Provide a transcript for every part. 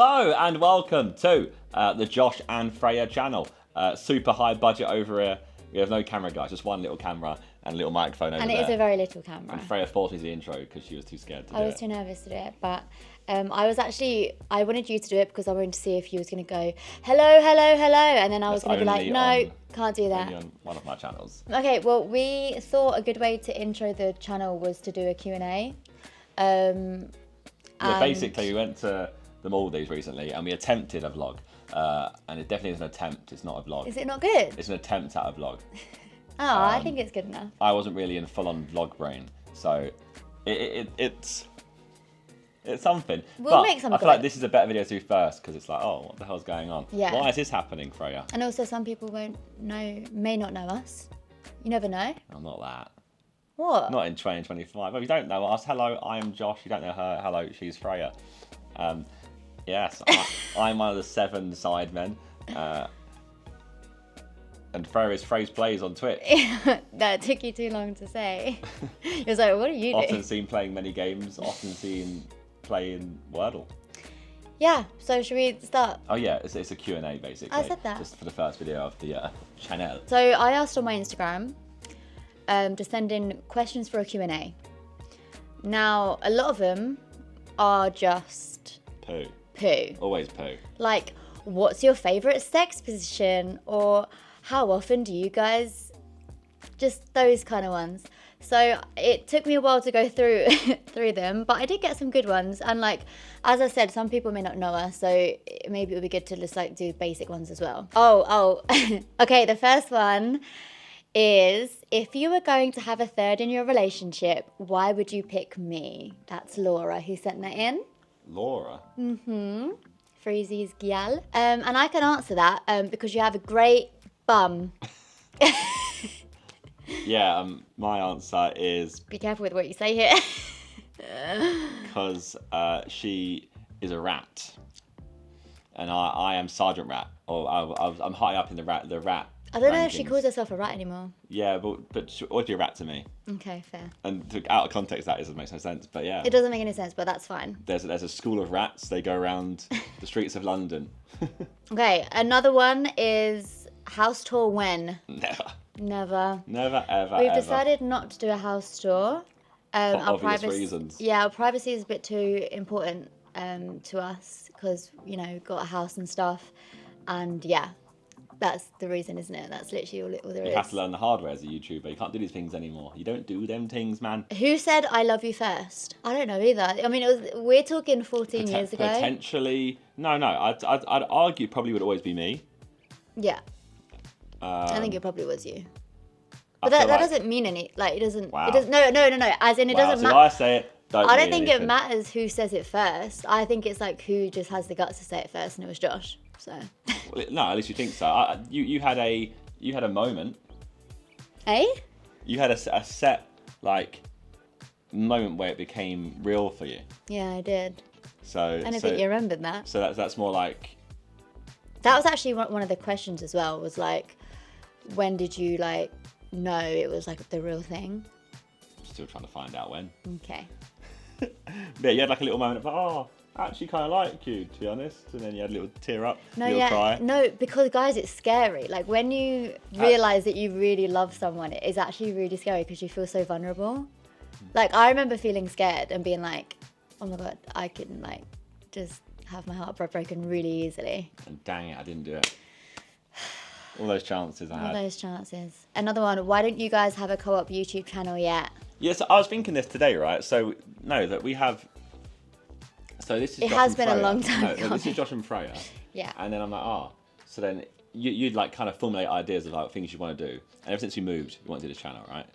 Hello and welcome to the Josh and Freya channel. Super high budget over here. We have no camera, guys, just one little camera and a little microphone over there. And it is a very little camera. And Freya forced me to the intro because she was too scared to do it. I was too nervous to do it, but I wanted you to do it because I wanted to see if you was going to go, hello, hello, hello, and then I was going to be like, no, can't do that. Only on one of my channels. Okay, well, we thought a good way to intro the channel was to do a Q&A. Basically, we went to the Maldives recently and we attempted a vlog. And it definitely is an attempt, it's not a vlog. Is it not good? It's an attempt at a vlog. I think it's good enough. I wasn't really in full-on vlog brain, so it's something. We'll make some I feel like this is a better video to do first because it's like, oh, what the hell's going on? Yeah. Why is this happening, Freya? And also, some people may not know us. You never know. I'm not that. What? Not in 2025. Well, you don't know us. Hello, I am Josh. You don't know her. Hello, she's Freya. Yes, I'm one of the 7 Sidemen. And Freya is Frey's Plays on Twitch. That took you too long to say. It was like, what are you doing? Often seen playing many games, often seen playing Wordle. Yeah, so should we start? Oh yeah, it's a Q&A basically. I said that. Just for the first video of the channel. So I asked on my Instagram to send in questions for a Q&A. Now, a lot of them are just... Poo. Poo. Always poo. Like, what's your favourite sex position? Or how often do you guys... Just those kind of ones. So it took me a while to go through them, but I did get some good ones. And like, as I said, some people may not know us, so maybe it would be good to just like do basic ones as well. Oh, okay, the first one is, if you were going to have a third in your relationship, why would you pick me? That's Laura who sent that in. Laura? Mm-hmm. Freezy's gyal. And I can answer that because you have a great bum. Yeah, my answer is... Be careful with what you say here. Because she is a rat. And I am Sergeant Rat. Or I'm high up in the rat I don't know if she rankings. calls herself a rat anymore. Yeah, but she would be a rat to me. Okay, fair. And out of context, that doesn't make no sense. But yeah, It doesn't make any sense, but that's fine. there's a school of rats. They go around the streets of London. Okay, another one is house tour when? Never, Never. never, ever. We've ever. decided not to do a house tour. For obvious reasons. Yeah, our privacy is a bit too important to us because, you know, got a house and stuff. And yeah, that's the reason, isn't it? That's literally all there is. You have to learn the hard way as a YouTuber. You can't do these things anymore. You don't do them things, man. Who said I love you first? I don't know either. I mean, we're talking 14 years ago. Potentially, no. I'd argue it probably would always be me. Yeah. I think it probably was you. But I feel that like- doesn't mean any. Like, it doesn't. Wow. It doesn't. No. As in, it Wow, doesn't so if matter. I say it, I don't mean think it anything. matters who says it first. I think it's like who just has the guts to say it first, and it was Josh. So. Well, no, at least you think so. You had a moment. Eh? You had a set like moment where it became real for you. Yeah, I did. So And I think you remembered that. So that's more like. That was actually one of the questions as well. Was like, when did you like know it was like the real thing? Still trying to find out when. Okay. Yeah, you had like a little moment of, I actually kind of like you, to be honest. And then you had a little tear up, little cry. No, because guys, it's scary. Like when you realise that you really love someone, it is actually really scary because you feel so vulnerable. Like I remember feeling scared and being like, oh my God, I can like just have my heart broken really easily. And dang it, I didn't do it. All those chances I had. All those chances. Another one, why don't you guys have a co-op YouTube channel yet? Yeah, so I was thinking this today, right? So, no, that we have... So this is It Josh has and been a Freya. long time No, this coming. is Josh and Freya. Yeah. And then I'm like, So then you'd like kind of formulate ideas of like things you want to do. And ever since we moved, we want to do this channel, right?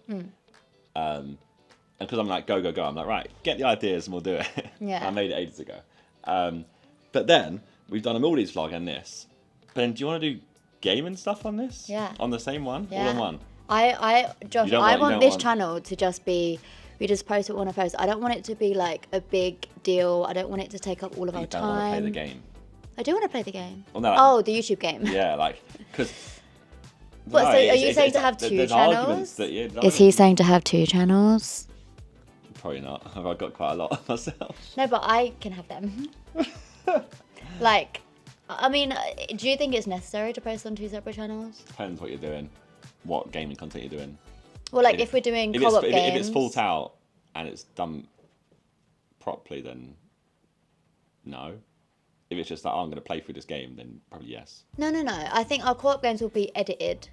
And because I'm like, go. I'm like, right, get the ideas and we'll do it. Yeah. I made it ages ago. But then we've done a Maldives vlog and this. But then do you want to do gaming stuff on this? Yeah. On the same one? Yeah. All in one? Josh, You I don't want this want- channel to just be, we just post what we want to post. I don't want it to be like a big deal. I don't want it to take up all of our You don't time. want to play the game. I do want to play the game. Well, no, Oh, the YouTube game. Yeah, like, because... What, so are you saying to have two channels? Is he saying to have two channels? Probably not. I've got quite a lot myself. No, but I can have them. Like, I mean, do you think it's necessary to post on 2 separate channels? Depends what you're doing, what gaming content you're doing. Well, like if we're doing co-op games. If it's thought out and it's done properly, then no. If it's just like, oh, I'm going to play through this game, then probably yes. No. I think our co-op games will be edited.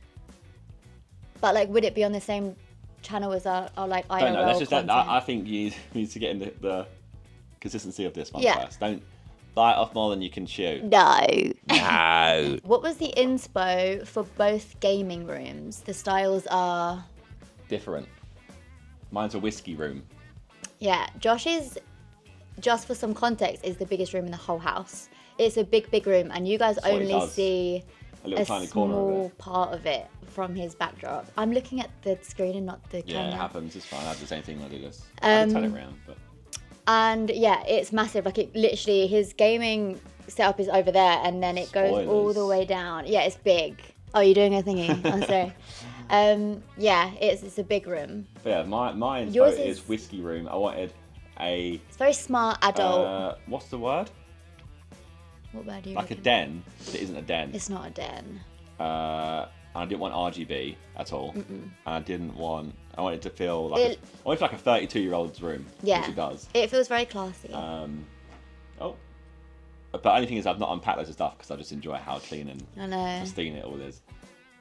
But like, would it be on the same channel as our like IRL Don't know. That's just content? that. I think you need to get in the consistency of this one Yeah. first. Don't bite off more than you can chew. No. No. What was the inspo for both gaming rooms? The styles are... Different. Mine's a whiskey room. Yeah, Josh's, just for some context, is the biggest room in the whole house. It's a big room, and you guys That's what it only does. see A little tiny corner of small it. part of it from his backdrop. I'm looking at the screen and not the Yeah, camera. it happens. It's fine. I have the same thing when I do this. I can turn it around, but And yeah, it's massive. Like, it literally, his gaming setup is over there, and then it goes all the Spoilers. way down. Yeah, it's big. Oh, you're doing a thingy. I'm sorry. Yeah, it's a big room. But yeah, my Yours info is is- whiskey room. I wanted a It's very smart, adult. what's the word? What word do you Like a reckon? den that isn't a den. It's not a den. I didn't want RGB at all. And I didn't want. I wanted to feel like It- I wanted like a 32-year-old's room. Yeah. Which it does. It feels very classy. Oh. But the only thing is, I've not unpacked loads of stuff because I just enjoy how clean and I know. pristine it all is.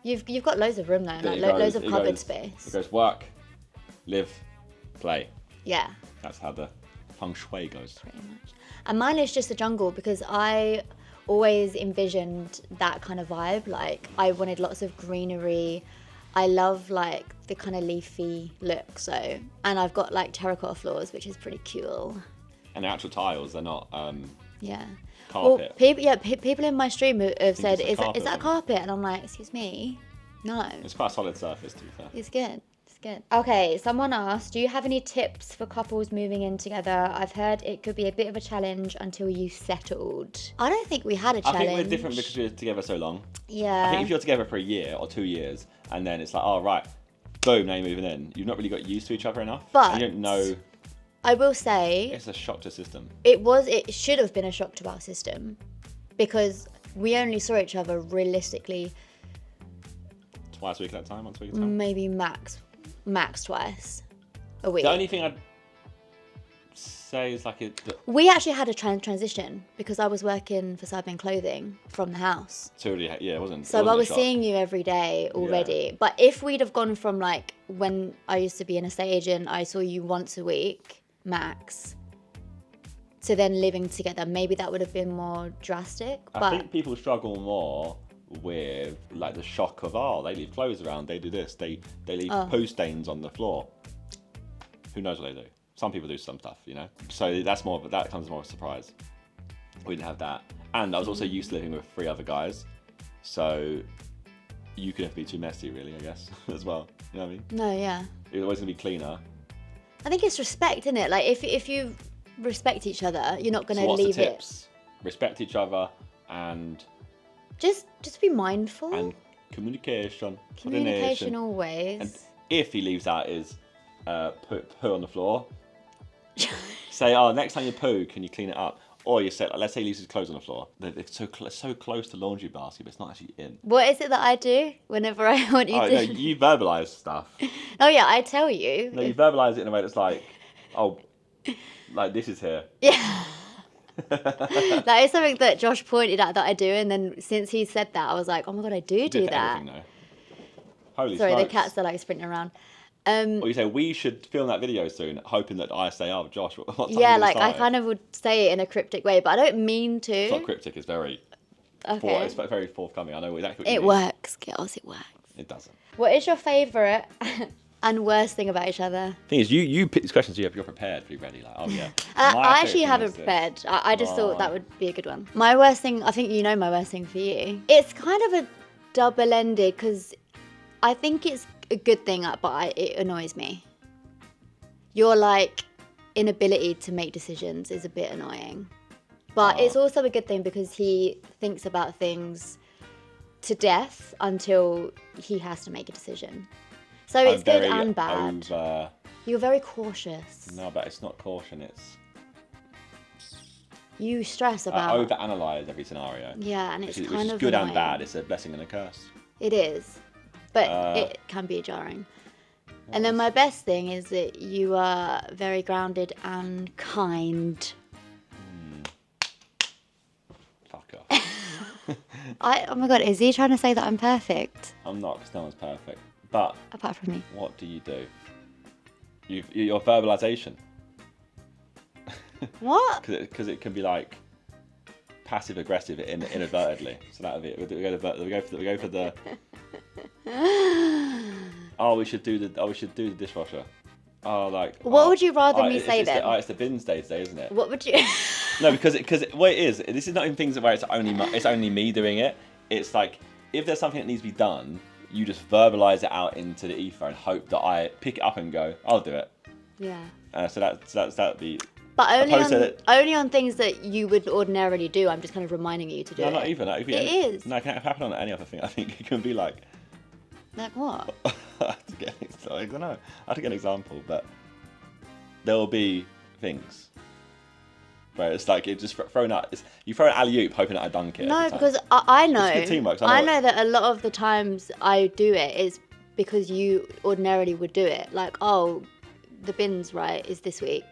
You've got loads of room though, But like it loads goes- of it cupboard goes- space. It goes work, live, play. Yeah, That's how the feng shui goes. pretty much. And mine is just a jungle because I always envisioned that kind of vibe. Like, I wanted lots of greenery. I love like the kind of leafy look. So, and I've got like terracotta floors, which is pretty cool. And the actual tiles, they're not Yeah. carpet. Well, people in my stream have said, it's a is carpet that then?" carpet? And I'm like, excuse me, no. It's quite a solid surface, to be fair. It's good. It's good. Okay, someone asked, do you have any tips for couples moving in together? I've heard it could be a bit of a challenge until you settled. I don't think we had a I challenge. think we're different because we're together so long. Yeah. I think if you're together for a year or 2 years, and then it's like, oh, right, boom, now you're moving in. You've not really got used to each other enough. But- you don't know. I will say, It's a shock to system. it should have been a shock to our system because we only saw each other realistically Twice a week at a time, once a week at a time. maybe max twice a week. The only thing I'd say is like We actually had a transition because I was working for Sidemen clothing from the house. it wasn't. So I was seeing you every day already. Yeah. But if we'd have gone from like when I used to be an estate agent, I saw you once a week, max, to then living together, maybe that would have been more drastic. I But think people struggle more with like the shock of, oh, they leave clothes around, they do this, they leave poo stains on the floor. Who knows what they do? Some people do some stuff, you know. So that comes more of a surprise. We didn't have that, and I was also used to living with 3 other guys, so you couldn't be too messy, really, I guess, as well. You know what I mean? no, yeah. You're always gonna be cleaner. I think it's respect, isn't it? Like if you respect each other, you're not going So to what's leave the it. tips? Respect each other and Just be mindful. and communication. Communication coordination. always. And if he leaves out his put poo on the floor, say, oh, next time you poo, can you clean it up? Or you say, like, let's say he leaves his clothes on the floor. It's so close to laundry basket, but it's not actually in. What is it that I do whenever I want you Oh, to? no, you verbalise stuff. Oh yeah, I tell you. No, you verbalise it in a way that's like, oh, like this is here. Yeah. That is something that Josh pointed out that I do, and then since he said that, I was like, oh my god, I do Did that. everything, though. Holy Sorry, smokes. the cats are like sprinting around. Or you say, we should film that video soon, hoping that I say, oh, Josh, what time Yeah, are we like I starting? kind of would say it in a cryptic way, but I don't mean to. It's not cryptic, it's very, Okay. it's very forthcoming. I know exactly what you It mean. works, girls. It works. It doesn't. What is your favourite and worst thing about each other? Thing is, you pick these questions, you're prepared, pretty ready. Like, oh yeah. I actually haven't prepared. I just thought that would be a good one. My worst thing, I think you know my worst thing for you. It's kind of a double-ended because I think it's a good thing, but it annoys me. Your like inability to make decisions is a bit annoying. But it's also a good thing because he thinks about things to death until he has to make a decision. So it's good and bad. You're very cautious. No, but it's not caution. It's You stress I about... overanalyze every scenario. Yeah, and it's which kind is of good annoying. and bad. It's a blessing and a curse. It is. But it can be jarring. And then my best thing is that you are very grounded and kind. Fuck off. Oh my god, is he trying to say that I'm perfect? I'm not, because no one's perfect. But Apart from me. what do you do? Your verbalization. What? Because it can be like passive aggressive inadvertently. So that would be it. We go for the. Oh, we should do the dishwasher. Oh, like. What would you rather me say then? It's the bins day today, isn't it? What would you? No, because what it is. This is not in things where it's only me doing it. It's like if there's something that needs to be done, you just verbalize it out into the ether and hope that I pick it up and go, I'll do it. Yeah. So that'd be. But only on things that you would ordinarily do. I'm just kind of reminding you to do it. No, not even. It is. No, it can happen on any other thing. I think it can be like. Like what? I don't know. I have to get an example, but there will be things where it's like it's just thrown out. You throw an alley-oop hoping that I dunk it. No, because I know. It's good teamwork. I know that a lot of the times I do it is because you ordinarily would do it. Like, oh, the bin's right is this week.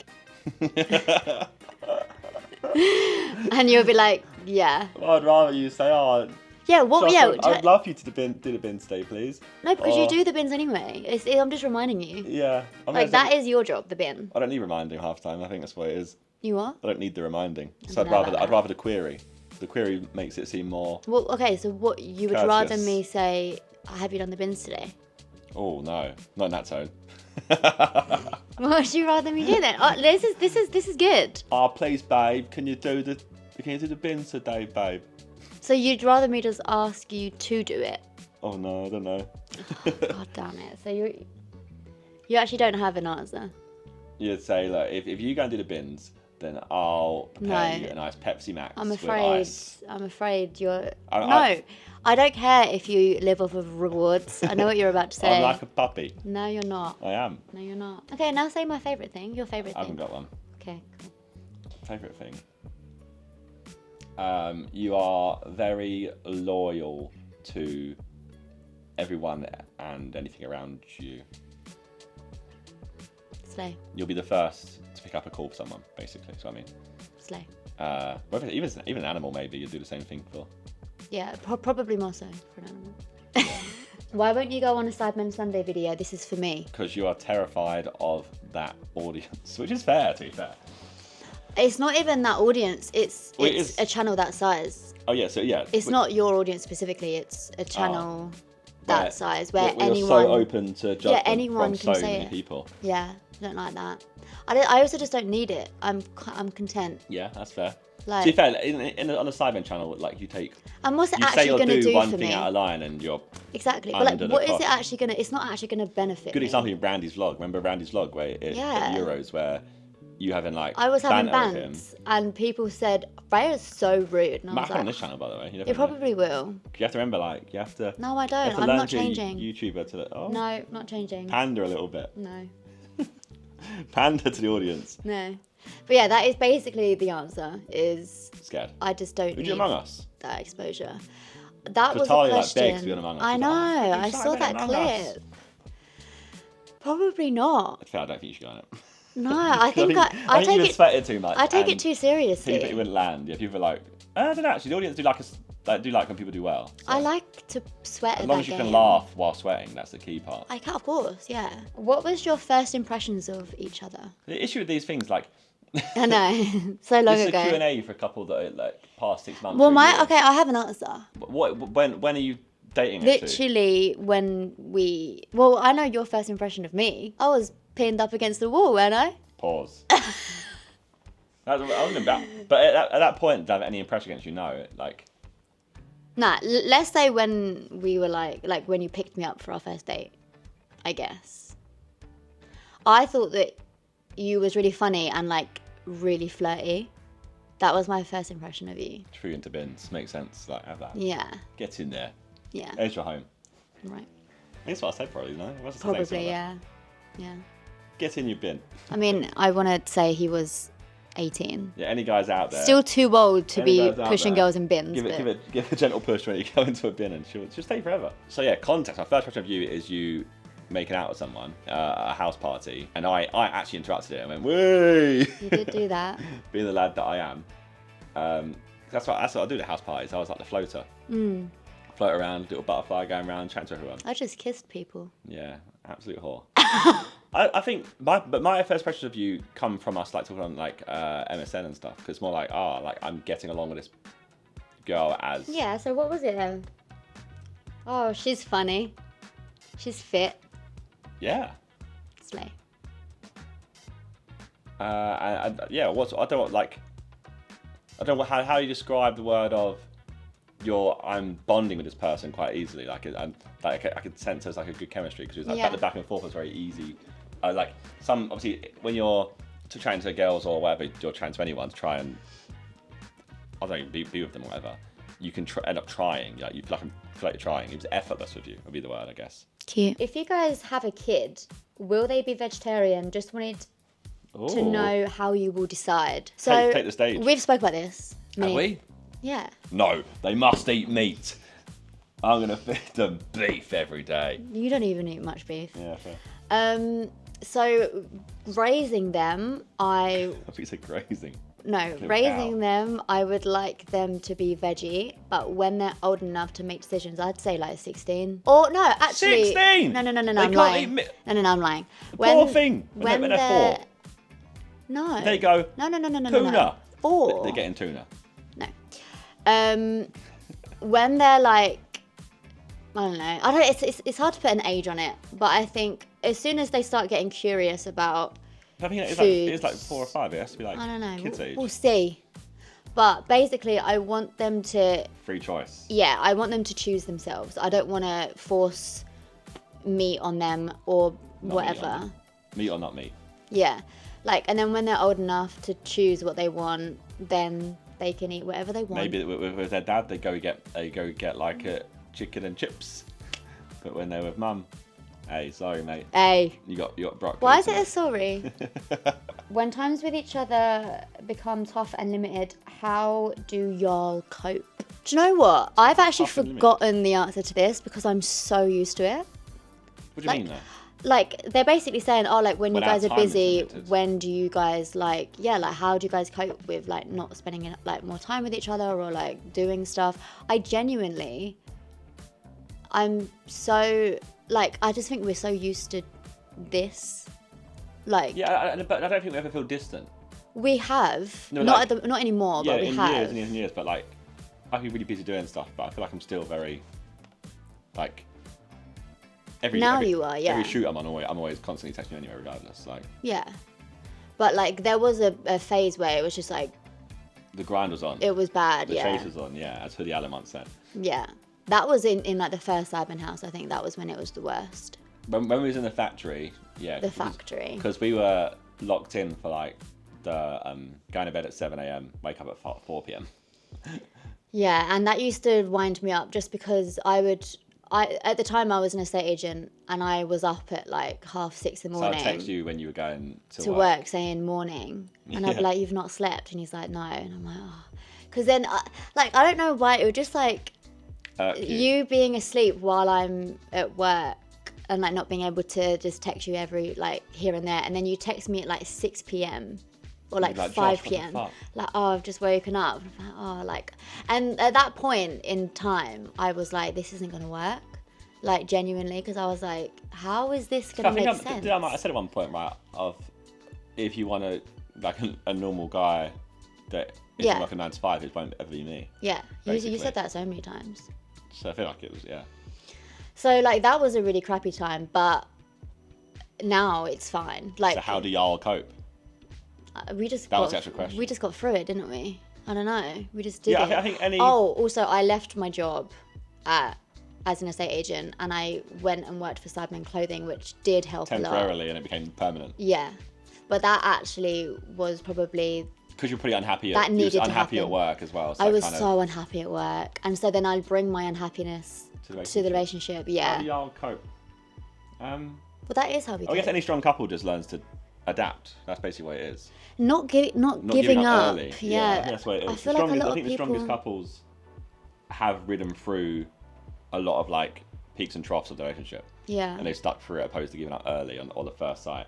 And you'll be like, yeah. Well, I'd rather you say, oh. Yeah, what? Yeah, I'd love you to do the bin today, please. No, because you do the bins anyway. I'm just reminding you. Yeah. That is your job, the bin. I don't need reminding half the time. I think that's what it is. You what? I don't need the reminding. So I'd rather the query. The query makes it seem more. Well, okay. So what you would courteous. rather me say? Have you done the bins today? Oh no, not in that tone. What would you rather me do then? Oh, this is good. Please, babe, can you do the bins today, babe? So you'd rather me just ask you to do it? Oh no, I don't know. God damn it! So you actually don't have an answer. You'd say, look, if you go and do the bins, then I'll prepare you a nice Pepsi Max with ice. I'm afraid you're. I don't care if you live off of rewards. I know what you're about to say. I'm like a puppy. No, you're not. I am. No, you're not. Okay, now say my favourite thing. Your favourite thing. I haven't got one. Okay, cool. Favourite thing. You are very loyal to everyone and anything around you. Slay. You'll be the first to pick up a call for someone, basically. So I mean. Slay. Even an animal, maybe you'll do the same thing for. Yeah, probably more so for an animal. Yeah. Why won't you go on a Sidemen Sunday video? This is for me. Because you are terrified of that audience, which is fair, to be fair. It's not even that audience. It's a channel that size. Oh yeah, so yeah. It's not your audience specifically. It's a channel that size where we're anyone. so open to judgment anyone from can so say many it. people. Yeah, I don't like that. I also just don't need it. I'm content. Yeah, that's fair. Like, to be fair, on the Sidemen channel, like you take. And what's it you actually going to do one for thing me? out of line, and you're. Exactly, but like, what is cost. it actually going to? It's not actually going to benefit. Good me. example in Brandy's vlog. Remember Brandy's vlog where at Euros where you having like. I was having banter bants, and people said Freya's so rude. And I might was happen like, on this channel, by the way. It probably will. You have to remember, like, you have to. No, I don't. I'm learn not to be changing. YouTuber to the. Oh. No, not changing. Pander a little bit. No. Pander to the audience. No. But yeah, that is basically the answer. Is scared. I just don't Would need you Among Us? that exposure. That was Talia, a question. like, begs to be on Among Us. I She's know. like, I saw that clip. Probably not. I don't think you should go on it. No, I think I think you were sweating too much. I take it too seriously. People, it wouldn't land. Yeah, people are like, I don't know. Actually, the audience do like when people do well. So. I like to sweat. As long as you can laugh while sweating, that's the key part. I can, of course, yeah. What was your first impressions of each other? The issue with these things, like. I know, so long ago. This is a Q&A for a couple that are like past 6 months. Well, I have an answer. When are you dating? Literally when we. Well, I know your first impression of me. I was pinned up against the wall, weren't I? Pause. I wasn't about, but at that point, did I have any impression against you? No, like. Nah, let's say when we were like when you picked me up for our first date, I guess. I thought that you was really funny and like really flirty. That was my first impression of you. Threw you into bins. Makes sense. Like, have that. Yeah. Get in there. Yeah. There's your home. Right. That's what I said probably, no? Probably, yeah. Yeah. Get in your bin. I mean, I want to say he was 18. Yeah, any guys out there. Still too old to Any be guys out pushing there, girls in bins. Give a gentle push when you go into a bin and she'll stay forever. So yeah, context. My first question of you is you making out with someone at a house party, and I actually interrupted it and went, "Whee!" You did do that. Being the lad that I am. That's what I do at house parties. I was like the floater. Float around, little butterfly going around, chatting to everyone. I just kissed people. Yeah, absolute whore. I think my first impressions of you come from us like talking on like MSN and stuff, because it's more like I'm getting along with this girl as. Yeah. So what was it then? Oh, she's funny. She's fit. Yeah. Slay. Yeah. I don't know how you describe the word of I'm bonding with this person quite easily. I could sense there's like a good chemistry, because the back and forth was very easy. Obviously when you're chatting to girls or whatever, you're chatting to anyone to try and I don't even be with them or whatever. You can end up trying. Like you feel like you're trying. It was effortless with you. Would be the word, I guess. Cute. If you guys have a kid, will they be vegetarian? Just wanted to know how you will decide. So take the stage. We've spoke about this. Have we? Yeah. No, they must eat meat. I'm gonna feed them beef every day. You don't even eat much beef. Yeah, fair. So raising them, I think it's grazing. No, raising them, I would like them to be veggie, but when they're old enough to make decisions, I'd say like 16. Or no, actually. 16? No, They I'm lying. No, I'm lying. Poor thing. When they're 4. No. There you go. No. Tuna. 4. They're getting tuna. No. When they're like, I don't know. It's hard to put an age on it, but I think as soon as they start getting curious about I think it's like 4 or 5. It has to be like I don't know. kids' age. We'll see. But basically, I want them to... Free choice. Yeah, I want them to choose themselves. I don't want to force meat on them or whatever. Meat or not meat. Yeah. And then when they're old enough to choose what they want, then they can eat whatever they want. Maybe with their dad, they go get like a chicken and chips. But when they're with mum... Hey, sorry, mate. Hey. You got broccoli. Why is it a sorry? When times with each other become tough and limited, how do y'all cope? Do you know what? I've actually forgotten the answer to this because I'm so used to it. What do you mean, though? They're basically saying, when you guys are busy, limited. when do you guys how do you guys cope with not spending more time with each other or doing stuff? I'm so... I just think we're so used to this. Yeah, but I don't think we ever feel distant. We have. No, not anymore, but we have. Years and years and years. But I've been really busy doing stuff, but I feel like I'm still very, you are, yeah. Every shoot I'm always constantly texting you anyway, regardless. Yeah. But there was a phase where it was just the grind was on. It was bad, the chase was on, yeah, as Hoodie Allen once said. Yeah. That was in the first Sidemen house. I think that was when it was the worst. When we was in the factory, yeah. The factory. Because we were locked in for the going to bed at 7 a.m, wake up at 4 p.m. Yeah, and that used to wind me up just because at the time I was an estate agent and I was up at 6:30 in the morning. So I'd text you when you were going to work saying morning. And I'd be like, you've not slept? And he's like, no. And I'm like, oh. Because then, I don't know why, it would just you being asleep while I'm at work and like not being able to just text you every like here and there, and then you text me at like 6 p.m. or like 5 p.m. like, oh, I've just woken up. Oh, like, and at that point in time, I was like, this isn't gonna work, like genuinely, because I was like, how is this gonna make sense? I said at one point, right, of if you want to like a normal guy that isn't like a 9 to 5, it won't ever be me. Yeah, you said that so many times. So I feel like it was, yeah. So like that was a really crappy time, but now it's fine. Like, so how do y'all cope? Was the actual question. We just got through it, didn't we? I don't know. We just did it. I think any. Oh, also I left my job as an estate agent, and I went and worked for Sidemen Clothing, which did help temporarily, a lot. And it became permanent. Yeah, but that actually was probably. Because you're pretty unhappy. That needed to unhappy happen. At work as well. So I was so unhappy at work, and so then I'd bring my unhappiness to the relationship. Yeah. How do y'all cope? Well, that is how we. I guess any strong couple just learns to adapt. That's basically what it is. Not giving up. Early. Yeah. I think that's what it is. I feel like a lot I of think the people. strongest couples have ridden through a lot of like peaks and troughs of the relationship. Yeah. And they've stuck through it opposed to giving up early on the first sight.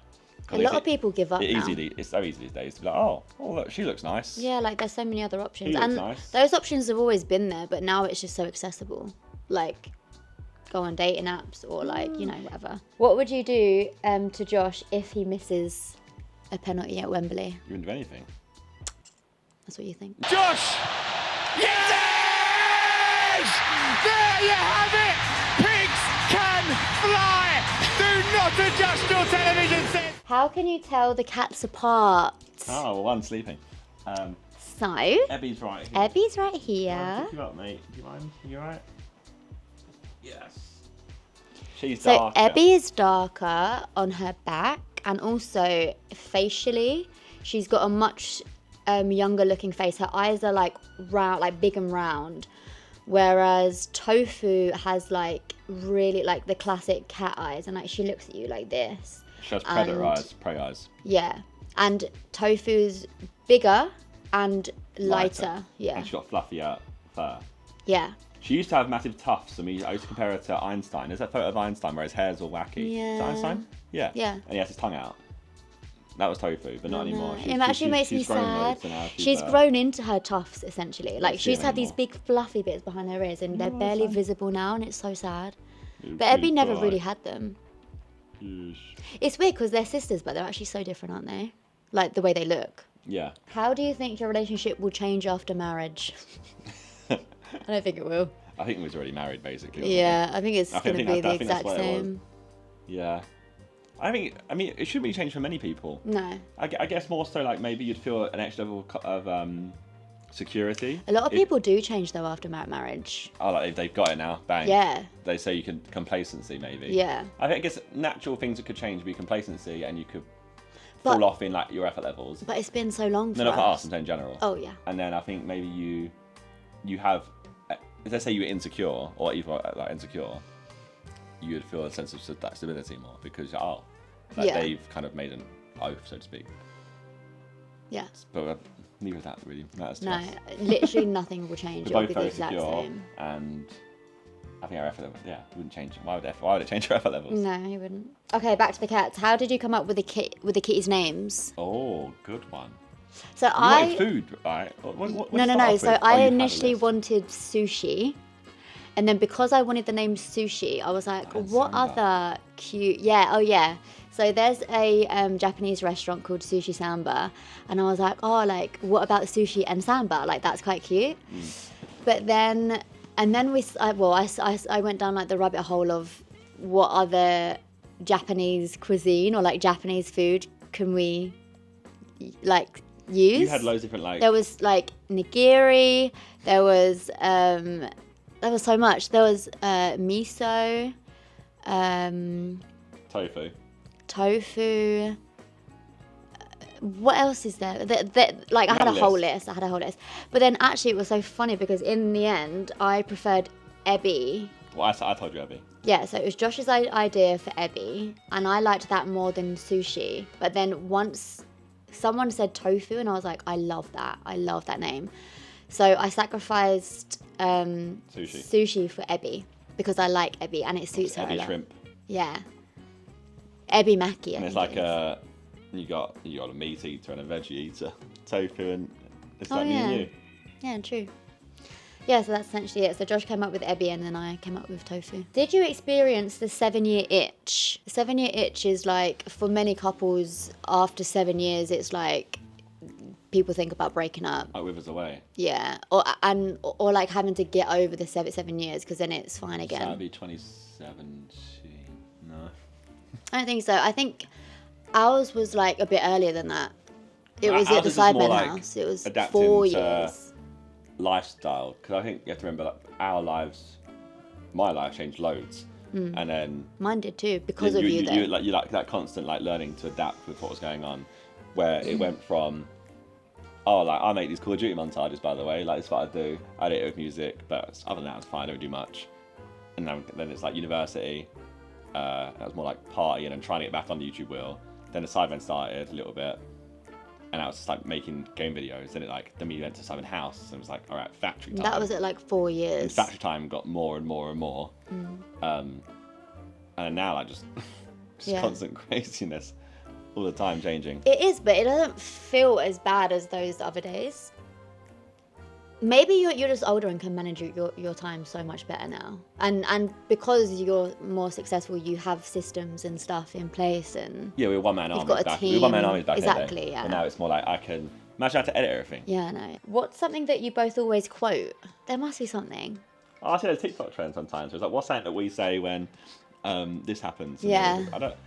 A lot of people give up now. It's so easy these days to be like, oh look, she looks nice. Yeah, like there's so many other options. He looks And nice. those options have always been there, but now it's just so accessible. Like, go on dating apps or like, you know, whatever. What would you do to Josh if he misses a penalty at Wembley? You wouldn't do anything. That's what you think. Josh! Yes! There you have it! Pigs can fly! Do not adjust your television set! How can you tell the cats apart? Oh, well, one's sleeping. So, Ebby's right here. Ebby's right I'll here. pick you up, mate. Do you mind? You alright? Yes. She's So darker. Ebby is darker on her back, and also facially, she's got a much younger looking face. Her eyes are like round, like big and round, whereas Tofu has like really like the classic cat eyes, and like she looks at you like this. She has predator eyes, prey eyes. Yeah, and Tofu's bigger and lighter. Yeah, And she's got fluffier fur. yeah. She used to have massive tufts, and I used to compare her to Einstein. There's that photo of Einstein where his hair's all wacky. Is Yeah. that Einstein? Yeah. Yeah. And he has his tongue out. That was Tofu, but not anymore. It actually makes me she's grown sad. loads, and now She's grown into her tufts essentially. Like see she's it had these anymore. big fluffy bits behind her ears, and they're barely visible now, and it's so sad. She's But Ebby too never bright. really had them. Yeesh. It's weird because they're sisters, but they're actually so different, aren't they? Like the way they look. Yeah. How do you think your relationship will change after marriage? I don't think it will. I think he was already married, basically. wasn't Yeah, I think it's I going to think be that- the I think that's exact what it was. same. he? Yeah. I mean, it shouldn't be changed for many people. No. I guess more so like maybe you'd feel an extra level of security. A lot of people do change though after marriage. Oh, like they've got it now. Bang. Yeah. They say you can complacency maybe. Yeah. I guess natural things that could change would be complacency, and you could But- fall off in like your effort levels. But it's been so long for No, not for us. us, I'm saying in general. Oh, yeah. And then I think maybe you have, let's say you were insecure or even like insecure, you would feel a sense of stability more because Yeah. they've kind of made an oath, so to speak. Yeah. But neither of that really matters to No, us. literally nothing will change. We're It'll both be the very exact secure, same. and I think our effort level, wouldn't change. Why would it change our effort levels? No, he wouldn't. Okay, back to the cats. How did you come up with the kitties' names? Oh, good one. So You wanted food, right? No. So I initially wanted. wanted sushi, and then because I wanted the name sushi, I was like, And what samba. other cute? Yeah. Oh yeah. So there's a Japanese restaurant called Sushi Samba, and I was like, oh, like what about sushi and samba? Like that's quite cute. But then, and then I went down like the rabbit hole of what other Japanese cuisine or like Japanese food can we like use. You had loads of different like. There was like nigiri. There was so much. There was miso, Tofu. tofu. What else is there? Like I had a whole list. But then actually it was so funny because in the end I preferred Ebby. Well, I told you, Abby. Yeah, so it was Josh's idea for Ebby, and I liked that more than sushi. But then once someone said tofu, and I was like, I love that name. So I sacrificed sushi for Ebby because I like Ebby and it suits her a Ebby lot. shrimp. Yeah, Ebby Maki. And it's like you got a meat eater and a veggie eater, tofu, and it's like me and you. Yeah, true. Yeah, so that's essentially it. So Josh came up with Ebby and then I came up with tofu. Did you experience the 7-year itch? The 7-year itch is like, for many couples, after 7 years, it's like people think about breaking up. Like Withers Away. Yeah, or like having to get over the 7 years because then it's fine So again. that'd be 2017. No. I don't think so. I think ours was like a bit earlier than that. It was Ours at the is just more Sidemen like house. It was adapting 4 to years. Lifestyle, because I think you have to remember that our lives, my life changed loads, and then Mine did too because of you though. you like that constant like learning to adapt with what was going on, where it went from I make these Call of Duty montages, by the way, like this is what I do. I edit it with music, but other than that, it's fine. I don't do much. And then it's like university. That was more like partying and trying to get back on the YouTube wheel. Then the Sidemen started a little bit, and I was just like making game videos. And then we went to Sidemen House, and it was like, all right, Factory Time. That was at like 4 years. And Factory Time got more and more and more. And now like just constant craziness, all the time changing. It is, but it doesn't feel as bad as those other days. Maybe you're just older and can manage your time so much better now. And because you're more successful, you have systems and stuff in place. And yeah, we were one-man armies got a back. team. We were one-man armies back in the day. Exactly, yeah. And now it's more like I can imagine how to edit everything. Yeah, I know. What's something that you both always quote? There must be something. I see a TikTok trend sometimes. It's like, what's something that we say when this happens? Yeah,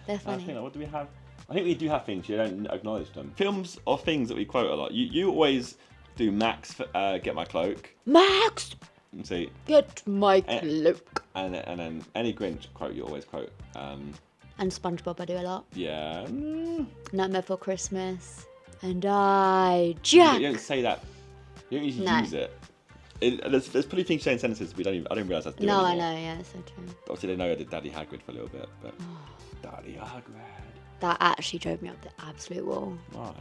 they're funny. What do we have? I think we do have things, you don't acknowledge them. Films or things that we quote a lot. You always do Max, get my cloak. Max! See, get my cloak. And then any Grinch quote you always quote. And SpongeBob I do a lot. Yeah. Nightmare Before Christmas. And I, Jack! You don't say that. You don't usually use it. There's plenty of things saying sentences I didn't realise that's doing No, anymore. I know, yeah, so true. Obviously they know I did Daddy Hagrid for a little bit, but Daddy Hagrid. That actually drove me up the absolute wall. Why?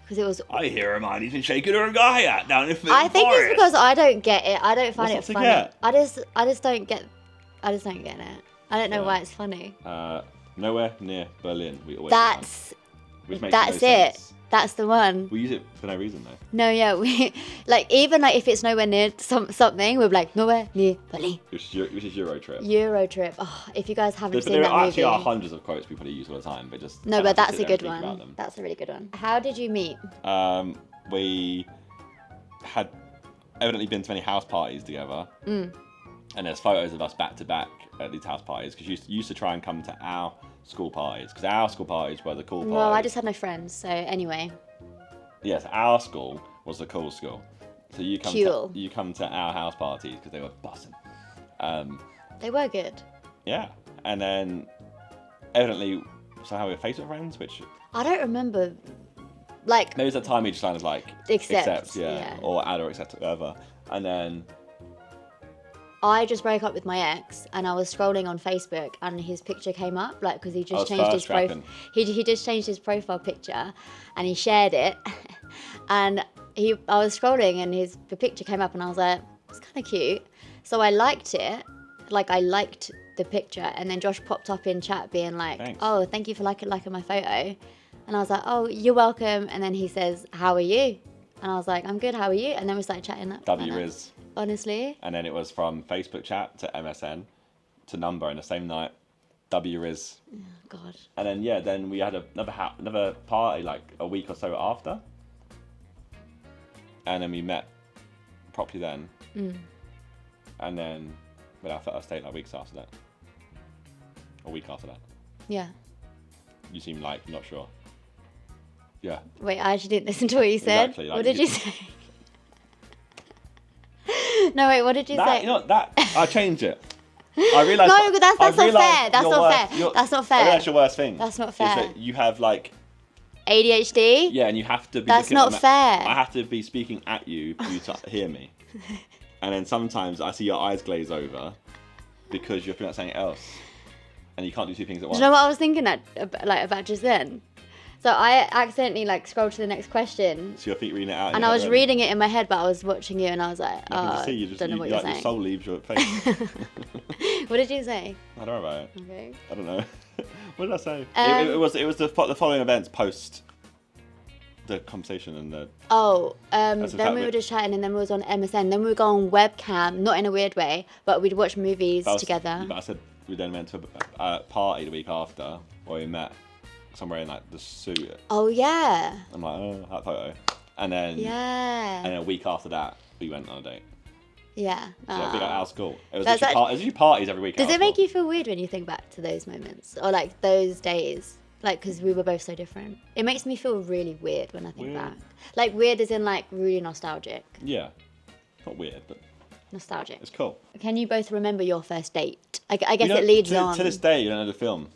Because it was... I hear Hermione's been shaking her guy out down in the forest. I think it's because I don't get it. I don't find What's it not to funny. get? I just don't get it. I don't know why it's funny. Nowhere near Berlin. We always which makes that's no it. sense. That's the one. We use it for no reason though. No, yeah, we even if it's nowhere near something, we're like nowhere near Berlin. Which is Euro Trip. Euro Trip. Oh, if you guys haven't seen There that movie, actually are hundreds of quotes we probably use all the time, but just no, but that's a good one. one. That's a really good one. How did you meet? We had evidently been to many house parties together, and there's photos of us back to back at these house parties because you used to try and come to our school parties because our school parties were the cool parties. Well, I just had no friends, so anyway. Yes, our school was the cool school. So you come to our house parties because they were bussing. They were good. Yeah, and then evidently somehow we were Facebook friends, which I don't remember. Like maybe it's a time we just kind of like accept, or add or accept whatever, and then. I just broke up with my ex, and I was scrolling on Facebook, and his picture came up, like because he just changed his profile. He just changed his profile picture, and he shared it, and I was scrolling, and the picture came up, and I was like, it's kind of cute, so I liked it, like I liked the picture, and then Josh popped up in chat being like, thanks. Oh, thank you for liking my photo, and I was like, oh, you're welcome, and then he says, how are you? And I was like, I'm good, how are you? And then we started chatting. W-Riz. Honestly. And then it was from Facebook chat to MSN to number in the same night. W-Riz. Oh, God. And then, then we had another party like a week or so after. And then we met properly then. And then we had our first date like weeks after that. A week after that. Yeah. You seem like not sure. Yeah. Wait, I actually didn't listen to what you said. Exactly, like what did you say? No, wait, what did you say? You know, I changed it. I realised. No, that's not fair. That's not fair. That's not fair. That's your worst thing. That's not fair. Is that you have like ADHD? Yeah, and you have to be. That's not fair. I have to be speaking at you for you to hear me. And then sometimes I see your eyes glaze over because you're thinking about something else, and you can't do two things at once. Do you know what I was thinking about just then? So I accidentally scrolled to the next question. So your feet reading it out. And I was reading it in my head, but I was watching you, and I was like, oh, I don't know what you're saying. Your soul leaves your face. What did you say? I don't know about it. Okay. I don't know. What did I say? It was the following events post the conversation and the. Oh, then we were just chatting, and then we was on MSN. Then we would go on webcam, not in a weird way, but we'd watch movies together. But I said we then went to a party the week after, where we met somewhere in the suit. Oh yeah. I'm like, oh, that photo, and then and then a week after that we went on a date. Yeah. So it'd be like our school. It was literally parties every week. Does it make you feel weird when you think back to those moments or those days? Because we were both so different. It makes me feel really weird when I think back. Weird as in really nostalgic. Yeah. Not weird, but nostalgic. It's cool. Can you both remember your first date? I guess it leads on. To this day, you don't know the film.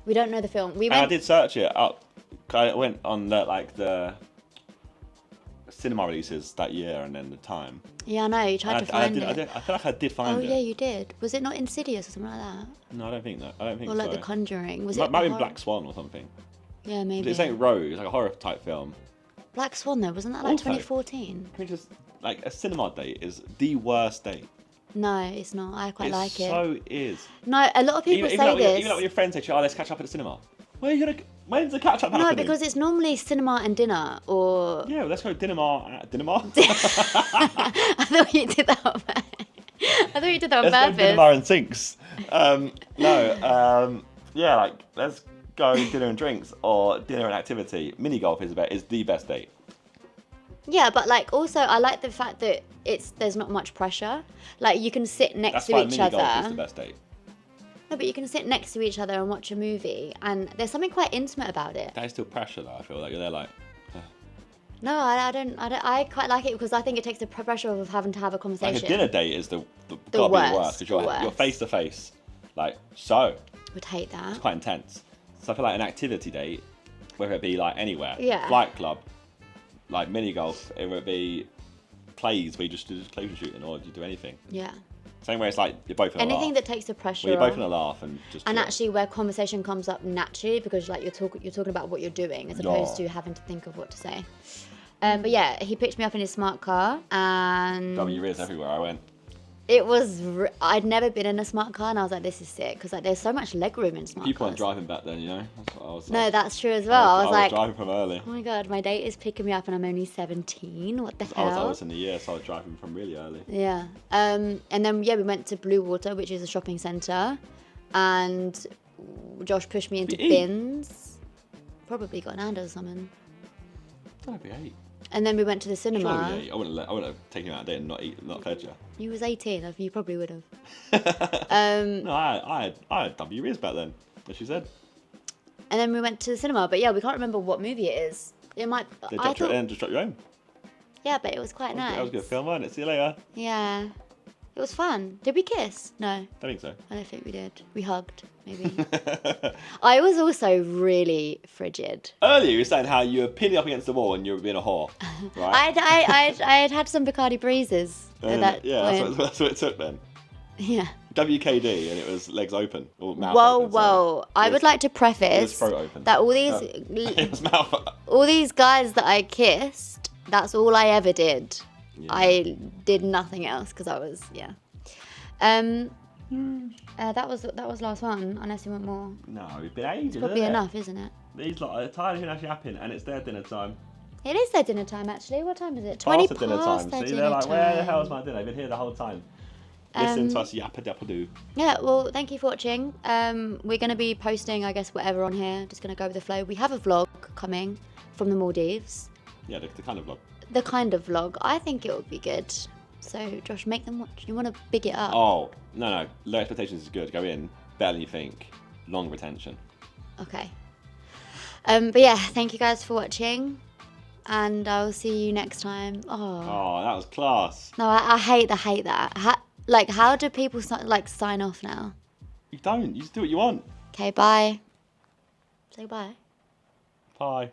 We don't know the film. I did search it up. I went on the cinema releases that year and then the time. Yeah, I know. You tried to find it. I feel like I did find it. Oh yeah, you did. Was it not Insidious or something like that? No, I don't think so. Or The Conjuring. Was it? Might be Black Swan or something. Yeah, maybe. It's like Rogue. It's like a horror type film. Black Swan though, wasn't that like Also, 2014? Can we just like a cinema date is the worst date. No, it's not. I quite like it. So is. No, a lot of people say this. Even like when your friends say, "Oh, let's catch up at the cinema." Where are you gonna? When's the catch up happening? No, because it's normally cinema and dinner, or. Yeah, well, let's go dinner. Dinner. I thought you did that on purpose. I thought you did that on Let's go purpose. dinner and sinks. Yeah, like let's go dinner and drinks or dinner and activity. Mini golf is the best date. Yeah, but like also I like the fact that there's not much pressure. Like you can sit next to each mini other. golf is the best date. No, but you can sit next to each other and watch a movie, and there's something quite intimate about it. That is still pressure, though. I feel like you're there, like. No, I don't. I quite like it because I think it takes the pressure of having to have a conversation. Like a dinner date is the worst, gotta be the worst because you're face to face, like so. Would hate that. It's quite intense. So I feel like an activity date, whether it be like anywhere, Yeah. flight club, like mini golf, whether it be plays where you just do closure shooting or you do anything. Yeah. Same way it's like you're both in a Anything laugh. that takes the pressure Where you're both off. in a laugh and just. And chill. actually, where conversation comes up naturally because like you're talking about what you're doing as opposed to having to think of what to say. But yeah, he picked me up in his smart car, and WRs everywhere I went. it was. I'd never been in a smart car, and I was like, "This is sick," because like there's so much legroom in smart People cars. weren't driving back then, you know. That's what I was. No, like. that's true as well. I was like, driving from early. "Oh my god, my date is picking me up, and I'm only 17. What the hell?" I was in the year, so I was driving from really early. Yeah. And then we went to Blue Water, which is a shopping centre, and Josh pushed me into Did you eat? bins. Probably got an and or something. Don't be 8. And then we went to the cinema. Surely 8. I wouldn't have taken you out a date and not fed you. You was 18. You probably would have. No, I had WRs back then, as she said. And then we went to the cinema, but yeah, we can't remember what movie it is. It might. They I dropped you thought, and just dropped you home. yeah, but it was quite nice. That was a good film, wasn't it? See you later. Yeah, it was fun. Did we kiss? No, Don't think so. I don't think we did. We hugged, maybe. I was also really frigid. Earlier you were saying how you were pinning up against the wall and you were being a whore, right? I had some Bacardi breezes at that point. That's what it took then. Yeah. WKD and it was legs open or mouth Whoa, open. sorry. whoa! I would like to It was preface throat open. that all these It was mouth. all these guys that I kissed, that's all I ever did. Yeah. I did nothing else because I was that was last one. Unless you want more, No, it's been ages. it's probably isn't it? enough, isn't it? These lot are tired of hearing actually happen and it's their dinner time. It is their dinner time actually. What time is it? 20 Past the dinner time. their See, dinner they're like, where the time. hell's my dinner? I've been here the whole time. Listen to us yappa dabba doo. Yeah, well, thank you for watching. We're going to be posting, I guess, whatever on here. Just going to go with the flow. We have a vlog coming from the Maldives. Yeah, the kind of vlog. The kind of vlog. I think it would be good. So, Josh, make them watch. You want to big it up. Oh, no. Low expectations is good. Go in. Better than you think. Long retention. Okay. But yeah, thank you guys for watching. And I'll see you next time. Oh, that was class. No, I hate that. How do people sign off now? You don't. You just do what you want. Okay, bye. Say bye. Bye.